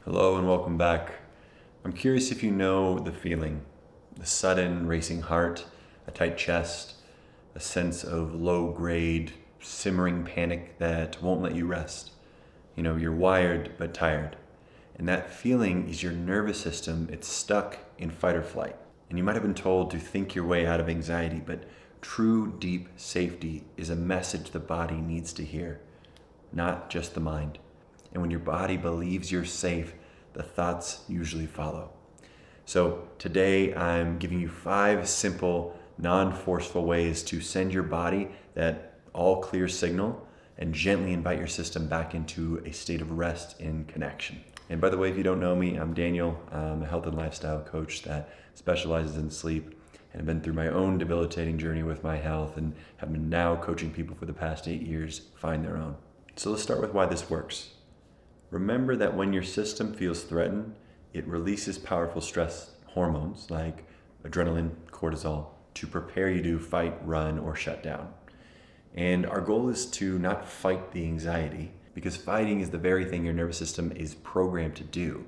Hello and welcome back. I'm curious if you know the feeling, the sudden racing heart, a tight chest, a sense of low-grade, simmering panic that won't let you rest. You're wired but tired. And that feeling is your nervous system. It's stuck in fight or flight. And you might have been told to think your way out of anxiety, but true deep safety is a message the body needs to hear, not just the mind. And when your body believes you're safe, the thoughts usually follow. So today I'm giving you 5 simple, non-forceful ways to send your body that all clear signal and gently invite your system back into a state of rest and connection. And by the way, if you don't know me, I'm Daniel. I'm a health and lifestyle coach that specializes in sleep, and I've been through my own debilitating journey with my health and have been now coaching people for the past 8 years find their own. So let's start with why this works. Remember that when your system feels threatened, it releases powerful stress hormones like adrenaline, cortisol, to prepare you to fight, run, or shut down. And our goal is to not fight the anxiety, because fighting is the very thing your nervous system is programmed to do.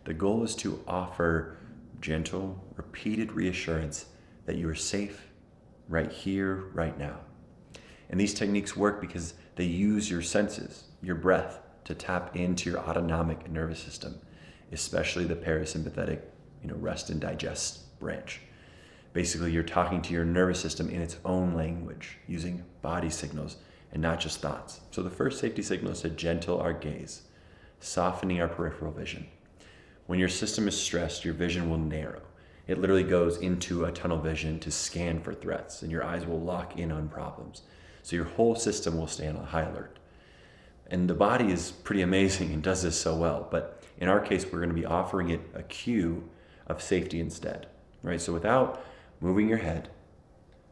The goal is to offer gentle, repeated reassurance that you are safe right here, right now. And these techniques work because they use your senses, your breath, to tap into your autonomic nervous system, especially the parasympathetic, rest and digest branch. Basically, you're talking to your nervous system in its own language, using body signals and not just thoughts. So the first safety signal is to gentle our gaze, softening our peripheral vision. When your system is stressed, your vision will narrow. It literally goes into a tunnel vision to scan for threats, and your eyes will lock in on problems. So your whole system will stay on a high alert. And the body is pretty amazing and does this so well. But in our case, we're going to be offering it a cue of safety instead, right? So without moving your head,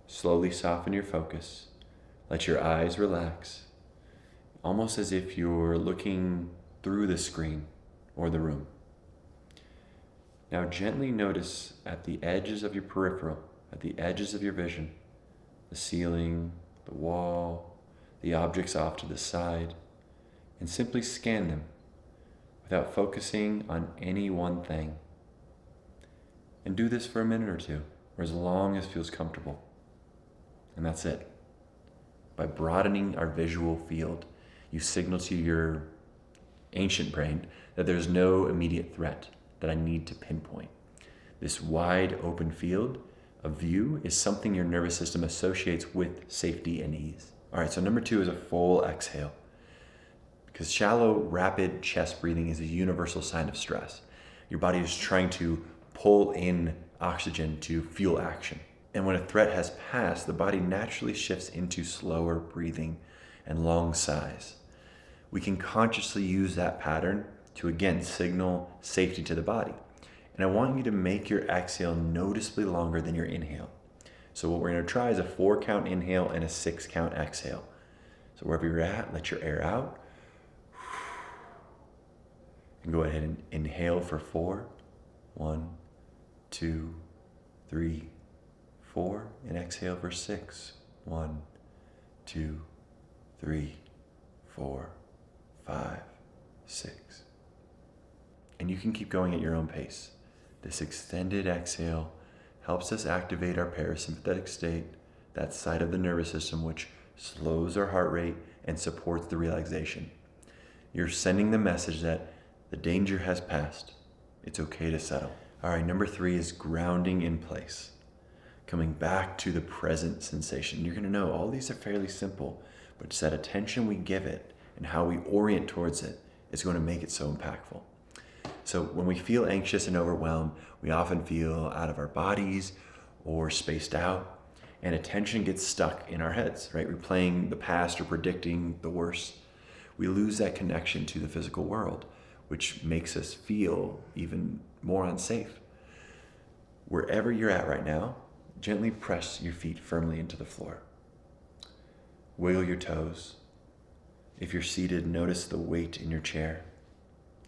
slowly soften your focus. Let your eyes relax, almost as if you're looking through the screen or the room. Now gently notice at the edges of your peripheral, at the edges of your vision, the ceiling, the wall, the objects off to the side, and simply scan them without focusing on any one thing. And do this for a minute or two, or as long as feels comfortable. And that's it. By broadening our visual field, you signal to your ancient brain that there's no immediate threat that I need to pinpoint. This wide open field of view is something your nervous system associates with safety and ease. All right, so number 2 is a full exhale. Because shallow, rapid chest breathing is a universal sign of stress. Your body is trying to pull in oxygen to fuel action. And when a threat has passed, the body naturally shifts into slower breathing and long sighs. We can consciously use that pattern to again signal safety to the body. And I want you to make your exhale noticeably longer than your inhale. So what we're going to try is a 4-count inhale and a 6-count exhale. So wherever you're at, let your air out. And go ahead and inhale for 4. 1, 2, 3, 4. And exhale for 6. 1, 2, 3, 4, 5, 6. And you can keep going at your own pace. This extended exhale helps us activate our parasympathetic state, that side of the nervous system which slows our heart rate and supports the relaxation. You're sending the message that the danger has passed. It's okay to settle. All right, number 3 is grounding in place. Coming back to the present sensation. You're gonna know all these are fairly simple, but it's that attention we give it and how we orient towards it is going to make it so impactful. So when we feel anxious and overwhelmed, we often feel out of our bodies or spaced out, and attention gets stuck in our heads, right? Replaying the past or predicting the worst. We lose that connection to the physical world, which makes us feel even more unsafe. Wherever you're at right now, gently press your feet firmly into the floor. Wiggle your toes. If you're seated, notice the weight in your chair.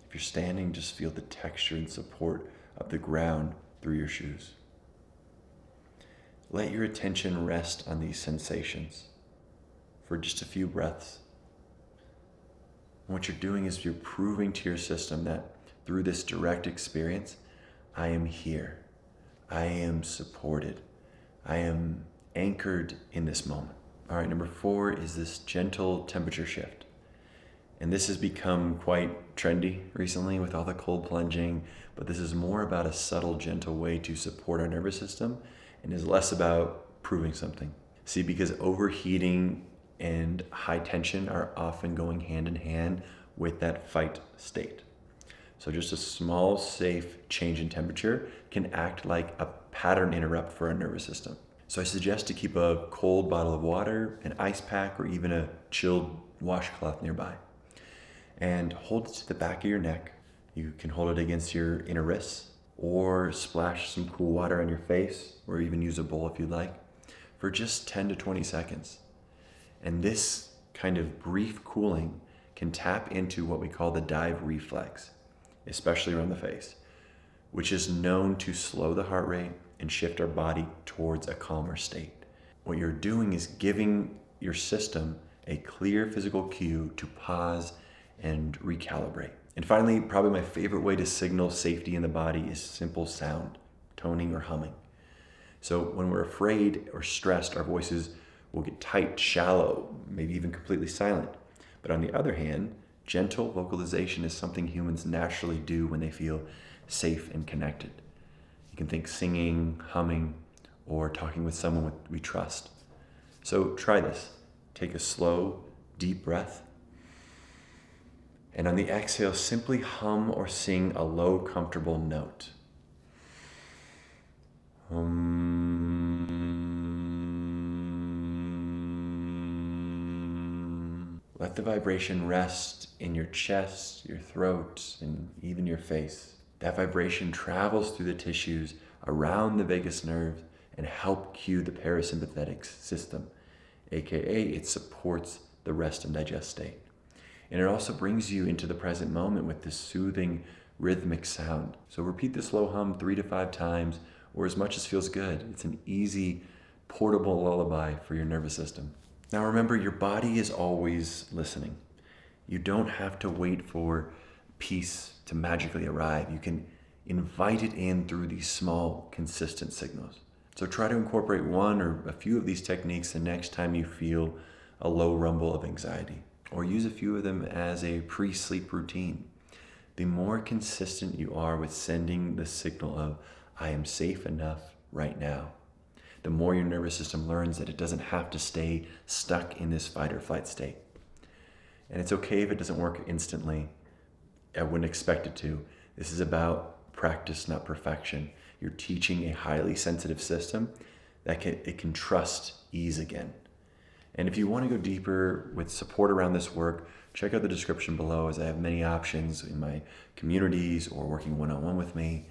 If you're standing, just feel the texture and support of the ground through your shoes. Let your attention rest on these sensations for just a few breaths. And what you're doing is you're proving to your system that through this direct experience, I am here. I am supported. I am anchored in this moment. All right, number 4 is this gentle temperature shift. And this has become quite trendy recently with all the cold plunging, but this is more about a subtle, gentle way to support our nervous system and is less about proving something. See, because overheating and high tension are often going hand in hand with that fight state. So just a small, safe change in temperature can act like a pattern interrupt for our nervous system. So I suggest to keep a cold bottle of water, an ice pack, or even a chilled washcloth nearby. And hold it to the back of your neck. You can hold it against your inner wrists, or splash some cool water on your face, or even use a bowl if you'd like, for just 10 to 20 seconds. And this kind of brief cooling can tap into what we call the dive reflex, especially around the face, which is known to slow the heart rate and shift our body towards a calmer state. What you're doing is giving your system a clear physical cue to pause and recalibrate. And finally, probably my favorite way to signal safety in the body is simple sound, toning or humming. So when we're afraid or stressed, our voices will get tight, shallow, maybe even completely silent. But on the other hand, gentle vocalization is something humans naturally do when they feel safe and connected. You can think singing, humming, or talking with someone we trust. So try this. Take a slow, deep breath. And on the exhale, simply hum or sing a low, comfortable note. Let the vibration rest in your chest, your throat, and even your face. That vibration travels through the tissues around the vagus nerve and help cue the parasympathetic system, aka it supports the rest and digest state. And it also brings you into the present moment with this soothing, rhythmic sound. So repeat the slow hum 3 to 5 times, or as much as feels good. It's an easy, portable lullaby for your nervous system. Now remember, your body is always listening. You don't have to wait for peace to magically arrive. You can invite it in through these small, consistent signals. So try to incorporate one or a few of these techniques the next time you feel a low rumble of anxiety, or use a few of them as a pre-sleep routine. The more consistent you are with sending the signal of, I am safe enough right now, the more your nervous system learns that it doesn't have to stay stuck in this fight or flight state. And it's okay if it doesn't work instantly. I wouldn't expect it to. This is about practice, not perfection. You're teaching a highly sensitive system that it can trust ease again. And if you want to go deeper with support around this work, check out the description below, as I have many options in my communities or working one-on-one with me.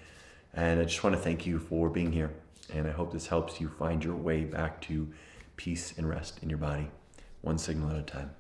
And I just want to thank you for being here. And I hope this helps you find your way back to peace and rest in your body, one signal at a time.